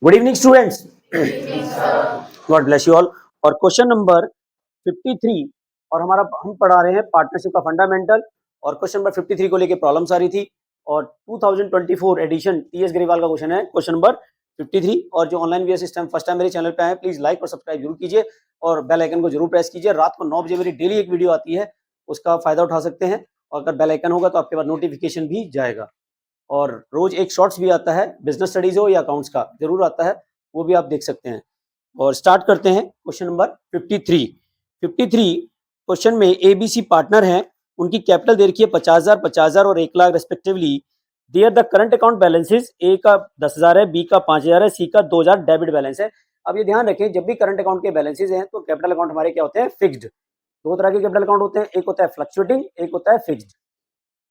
Good evening students, God bless you all. और question number 53 और हम पढ़ा रहे हैं पार्टनरशिप का फंडामेंटल। और क्वेश्चन नंबर 53 को लेके प्रॉब्लम्स आ रही थी और 2024 एडिशन टीएस ग्रेवाल का क्वेश्चन है, क्वेश्चन नंबर 53। और जो online VS system first time मेरे चैनल पे आए, प्लीज लाइक और सब्सक्राइब जरूर कीजिए और बेल आइकन को जरूर प्रेस कीजिए। रात को 9 बजे मेरी डेली एक वीडियो आती है, उसका फायदा उठा सकते हैं। और अगर बेल आइकन होगा तो आपके पास नोटिफिकेशन भी जाएगा। और रोज एक शॉर्ट्स भी आता है, बिजनेस स्टडीज हो या अकाउंट्स का जरूर आता है, वो भी आप देख सकते हैं। और स्टार्ट करते हैं क्वेश्चन नंबर 53। 53 क्वेश्चन में एबीसी पार्टनर हैं, उनकी कैपिटल दे रखी है 50,000, 50,000 और 1,00,000 respectively. Their the current account balances, a का 10,000 है, बी का 5,000 है, सी का 2,000 डेबिट बैलेंस है। अब ये ध्यान रखें, जब भी करंट अकाउंट के बैलेंसेस हैं तो कैपिटल अकाउंट हमारे क्या होते हैं, फिक्स्ड। दो तरह के कैपिटल अकाउंट होते हैं, एक होता है फ्लक्चुएटिंग, एक होता है फिक्स्ड।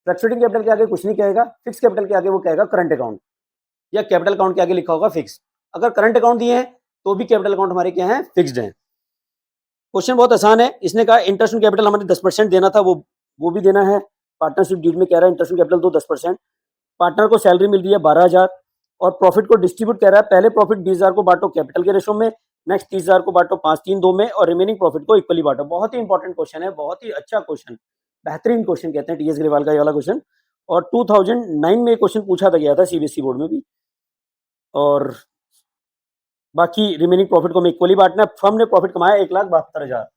फ्लक्चुएटिंग कैपिटल के आगे कुछ नहीं कहेगा, फिक्स कैपिटल के आगे वो कहेगा करंट अकाउंट, या कैपिटल अकाउंट के आगे लिखा होगा फिक्स। अगर करंट अकाउंट दिए हैं तो भी कैपिटल अकाउंट हमारे क्या है, फिक्स्ड है। क्वेश्चन बहुत आसान है। इसने कहा इंटरेस्ट ऑन कैपिटल हमारे 10% देना था, वो भी देना है। पार्टनरशिप डीड में कह रहा है इंटरेस्ट ऑन कैपिटल दो 10%। पार्टनर को सैलरी मिल रही है 12,000 और प्रॉफिट को डिस्ट्रीब्यूट कह रहा है, पहले प्रॉफिट 20,000 को बांटो कैपिटल के रेशो में, नेक्स्ट 30,000 को बांटो 5-3-2 में और रिमेनिंग प्रॉफिट को इक्वली बांटो। बहुत ही इंपॉर्टेंट क्वेश्चन है, बहुत ही अच्छा क्वेश्चन, बेहतरीन क्वेश्चन कहते हैं टीएस ग्रेवाल का ये वाला क्वेश्चन। और 2009 में क्वेश्चन पूछा था, गया था सीबीएसई बोर्ड में भी। और बाकी रिमेनिंग प्रॉफिट को हमें इक्वली बांटना है। फर्म ने प्रॉफिट कमाया 1,72,000,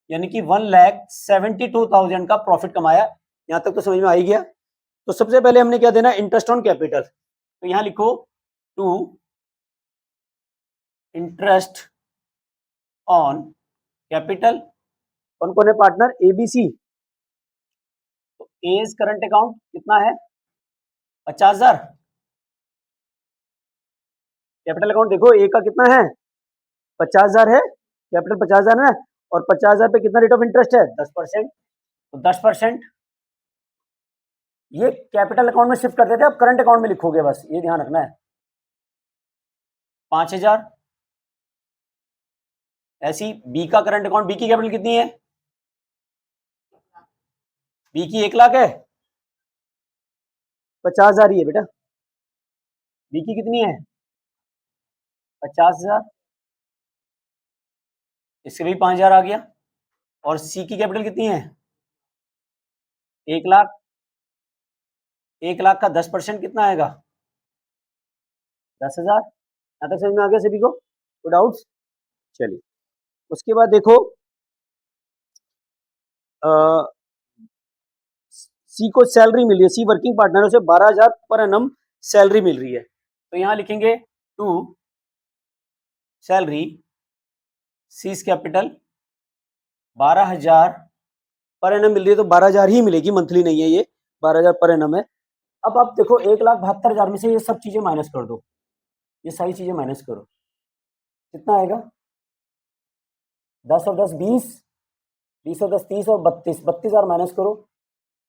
यानी कि 1,72,000 का प्रॉफिट कमाया। यहां तक तो समझ में आ ही गया। तो सबसे पहले हमने क्या देना, इंटरेस्ट ऑन कैपिटल। तो यहां लिखो टू इंटरेस्ट ऑन कैपिटल। कौन कौन है पार्टनर, एबीसी। तो एज करंट अकाउंट कितना है, 50,000। कैपिटल अकाउंट देखो, ए का कितना है, 50,000 है, कैपिटल 50,000 है और 50,000 पे कितना रेट ऑफ इंटरेस्ट है, 10%। तो 10% ये कैपिटल अकाउंट में शिफ्ट कर देते हैं, अब करंट अकाउंट में लिखोगे, बस ये ध्यान रखना है। 5,000 ऐसी। बी का करंट अकाउंट, बी की कैपिटल कितनी है, बी की 1,00,000 है, 50,000 ही है बेटा। बी की कितनी है, 50,000, इससे भी 5,000 आ गया। और सी की कैपिटल कितनी है, 1,00,000। 1,00,000 का 10% कितना आएगा, 10,000। यहां तक समझ में आ गया सभी को, कोई डाउट्स। चलिए उसके बाद देखो, सी को सैलरी मिल रही है, सी वर्किंग पार्टनर से 12,000 पर एनम सैलरी मिल रही है। तो यहां लिखेंगे to salary seize capital 12,000 per annum मिल रही है, तो 12,000 ही मिलेगी, मंथली नहीं है ये, 12,000 पर एनम है। अब आप देखो 1,72,000 में से ये सब चीजें माइनस कर दो, ये सारी चीजें माइनस करो, कितना आएगा, 10 और 10 20, 20 और 10 30 और 32,000 माइनस करो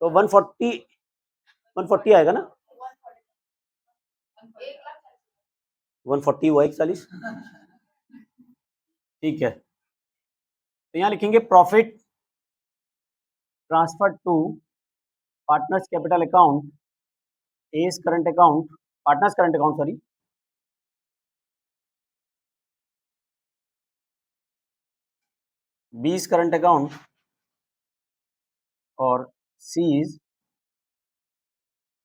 तो 140 आएगा ना, 140 हुआ 41। ठीक है, तो यहां लिखेंगे profit transfer to partners capital account, as current account, partners current account sorry, B's current account और सीज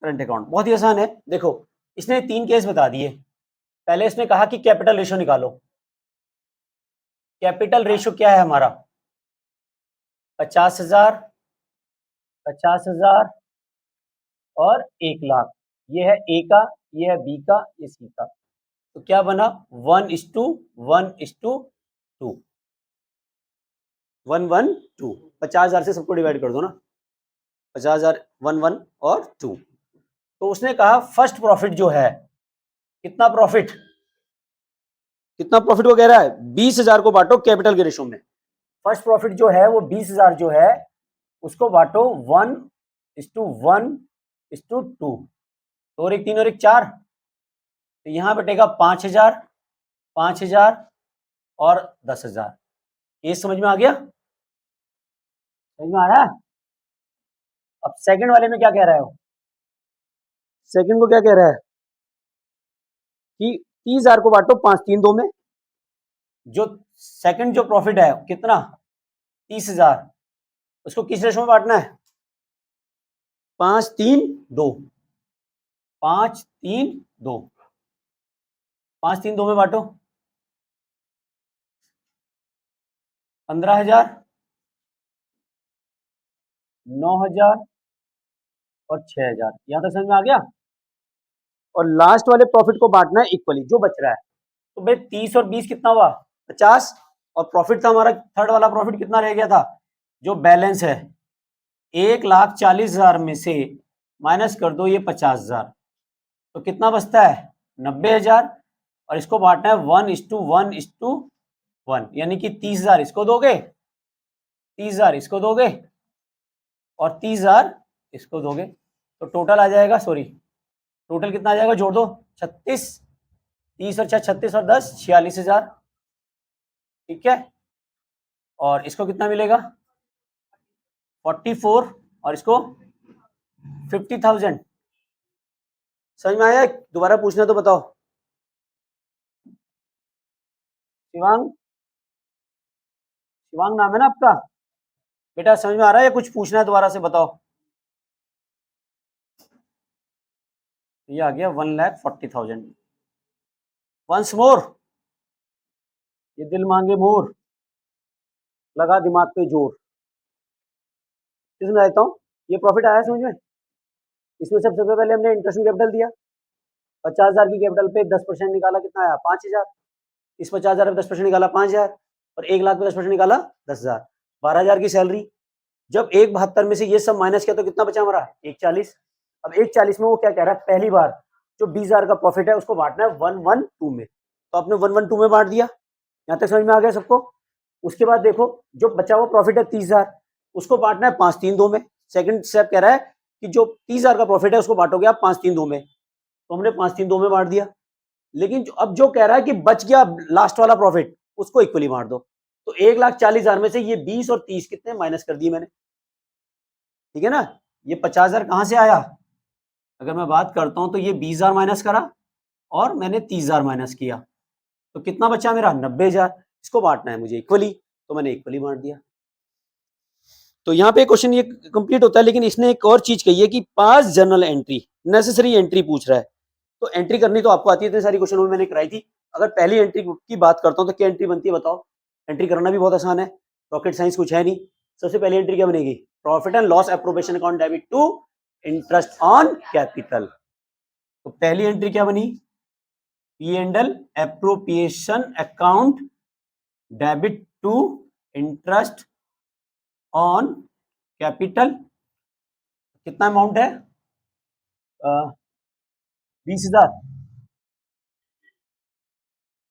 करंट अकाउंट। बहुत ही आसान है। देखो इसने 3 केस बता दिए। पहले इसने कहा कि कैपिटल रेशियो निकालो। कैपिटल रेशियो क्या है हमारा, 50,000, 50,000 और 1,00,000। ये है ए का, ये है बी का, ये सी का। तो क्या बना, 1:1:2, 1:1:2। 50,000 से सबको डिवाइड कर दो ना, 50,000 1:1 और 2। तो उसने कहा फर्स्ट प्रॉफिट जो है, कितना प्रॉफिट, कितना प्रॉफिट वो कह रहा है, 20,000 को बांटो कैपिटल के रेशो में। फर्स्ट प्रॉफिट जो है वो 20,000 जो है उसको बांटो 1:1:2, और एक 3 और एक 4। तो यहां बटेगा 5,000, 5,000 और 10,000। ये समझ में आ गया, समझ में आ रहा है। अब सेकंड वाले में क्या कह रहा है, सेकंड को क्या कह रहा है कि 30,000 को बांटो 5 3 2 में, जो सेकंड जो प्रॉफिट है कितना 30,000, उसको किस रेशो में बांटना है 5 3 2, 5 3 2, 5 3 2 में बांटो 15,000, 9,000 और 6,000, यहां तक समझ में आ गया। और लास्ट वाले प्रॉफिट को बांटना है इक्वली, जो बच रहा है। तो भाई 30 और 20 कितना हुआ 50, और प्रॉफिट था हमारा थर्ड वाला प्रॉफिट कितना रह गया था, जो बैलेंस है 1,40,000 में से माइनस कर दो ये 50,000, तो कितना बचता है 90,000, और इसको बांटना है 1:1:1, यानी कि 30,000 इसको दोगे, 30,000 इसको दोगे और 30,000 इसको दोगे, तो टोटल आ जाएगा, सॉरी टोटल कितना आ जाएगा, जोड़ दो 36, 30 और 6 36 और 10 46,000, ठीक है। और इसको कितना मिलेगा 44, और इसको 50,000। समझ में आया, दोबारा पूछना तो बताओ। शिवांग, शिवांग नाम है ना आपका बेटा, समझ में आ रहा है या कुछ पूछना है दोबारा से बताओ। ये आ गया 1,40,000। वंस मोर, ये दिल मांगे मोर, लगा दिमाग पे जोर। इसमें आता हूँ, ये प्रॉफिट आया समझ में। इसमें सबसे पहले हमने इंटरेस्ट कैपिटल दिया, 50,000 की कैपिटल पे 10% निकाला, कितना आया 5,000। इस 50,000 पे 10% निकाला 5,000, और 1,00,000 पे 10% निकाला 10,000, 12,000 की सैलरी। जब 1,72 में से ये सब माइनस किया तो कितना बचा हमारा 1,40। अब 1,40 में वो क्या कह रहा है, पहली बार जो 20,000 का प्रॉफिट है उसको बांटना है 112 में, तो आपने 112 में बांट दिया। यहाँ तक समझ में आ गया सबको। उसके बाद देखो जो बचा हुआ प्रॉफिट है 30,000, उसको बांटना है 5 3 2 में। सेकंड स्टेप कह रहा है कि जो 30,000 का प्रॉफिट है उसको बांटोगे आप 5 3 2 में, तो हमने 5 3 2 में बांट दिया। लेकिन अब जो कह रहा है कि बच गया लास्ट वाला प्रॉफिट, उसको इक्वली बांट दो। तो 1,40,000 में से ये 20 और 30 कितने माइनस कर दिए मैंने, ठीक है ना। ये 50,000 कहां से आया, अगर मैं बात करता हूं तो ये 20,000 माइनस करा और मैंने 30,000 माइनस किया, तो कितना बचा मेरा 90,000। इसको बांटना है मुझे इक्वली, तो मैंने इक्वली बांट दिया। तो यहाँ पे क्वेश्चन ये कंप्लीट होता है, लेकिन इसने एक और चीज कही है कि पास जर्नल एंट्री, नेसेसरी एंट्री पूछ रहा है। तो एंट्री करनी तो आपको आती है, इतनी सारी क्वेश्चन में मैंने कराई थी। अगर पहली एंट्री की बात करता हूँ तो क्या एंट्री बनती है बताओ। एंट्री करना भी बहुत आसान है, रॉकेट साइंस कुछ है नहीं। सबसे पहली एंट्री क्या बनेगी, profit and loss appropriation account debit to interest on capital. तो पहली एंट्री क्या बनी, P and L appropriation account debit to interest on capital. कितना अमाउंट है 20,000।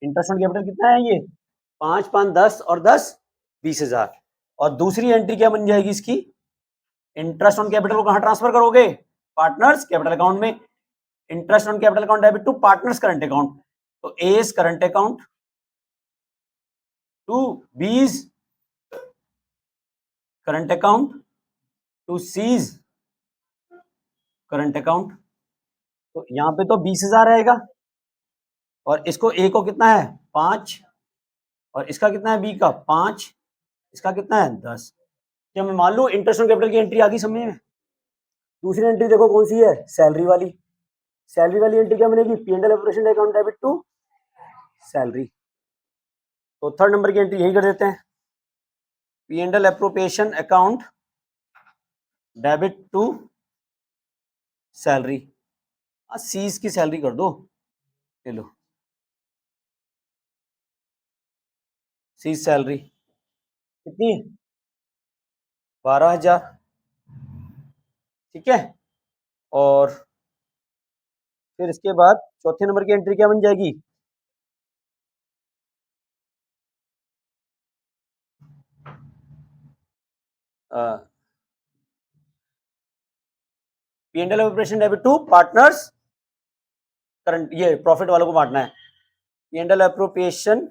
इंटरेस्ट ऑन कैपिटल कितना है ये 5 5 10 और 10 20,000। और दूसरी एंट्री क्या बन जाएगी इसकी, इंटरेस्ट ऑन कैपिटल को कहां ट्रांसफर करोगे, पार्टनर्स कैपिटल अकाउंट में। Interest on capital account debit to partners current account, तो A's current account to B's current account to C's current account. तो यहां पे तो 20,000 रहेगा, और इसको ए को कितना है 5, और इसका कितना है बी का 5, इसका कितना है 10। क्या मैं मान लू इंटरेस्ट ऑन कैपिटल की एंट्री आ गई समझ में। दूसरी एंट्री देखो कौन सी है, सैलरी वाली। सैलरी वाली एंट्री क्या बनेगी, P and L operation account debit to salary. तो थर्ड नंबर की एंट्री यही कर देते हैं, P and L appropriation account debit to salary. C's की सैलरी कर दो, ले लो सीज सैलरी कितनी, 12,000, ठीक है। और फिर इसके बाद चौथे नंबर की एंट्री क्या बन जाएगी, P and L operation debit to partners current, ये प्रॉफिट वालों को बांटना है। P and L appropriation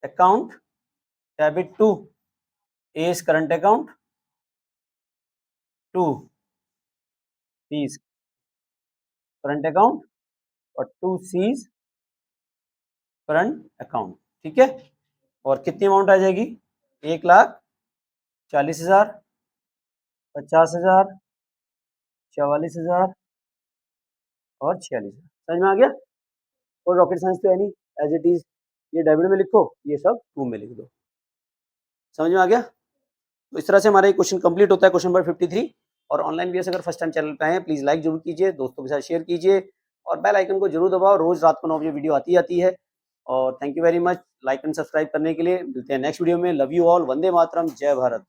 account debit to A's current account to C's current account, और टू सीज करंट अकाउंट, ठीक है। और कितनी अमाउंट आ जाएगी, 1,40,000, 50,000, 44,000 और 46,000। समझ में आ गया। और रॉकेट साइंस तो है नहीं, एज इट इज ये डेबिट में लिखो, ये सब टू में लिख दो। समझ में आ गया। तो इस तरह से हमारा ये क्वेश्चन कंप्लीट होता है, क्वेश्चन नंबर 53। और ऑनलाइन वीएस अगर फर्स्ट टाइम चैनल पे आए हैं, प्लीज लाइक जरूर कीजिए, दोस्तों के साथ शेयर कीजिए और बेल आइकन को जरूर दबाओ। रोज रात को 9 बजे वीडियो आती है। और thank you very much like and subscribe करने के लिए। मिलते हैं नेक्स्ट वीडियो में। Love you all, Vande Mataram, जय भारत।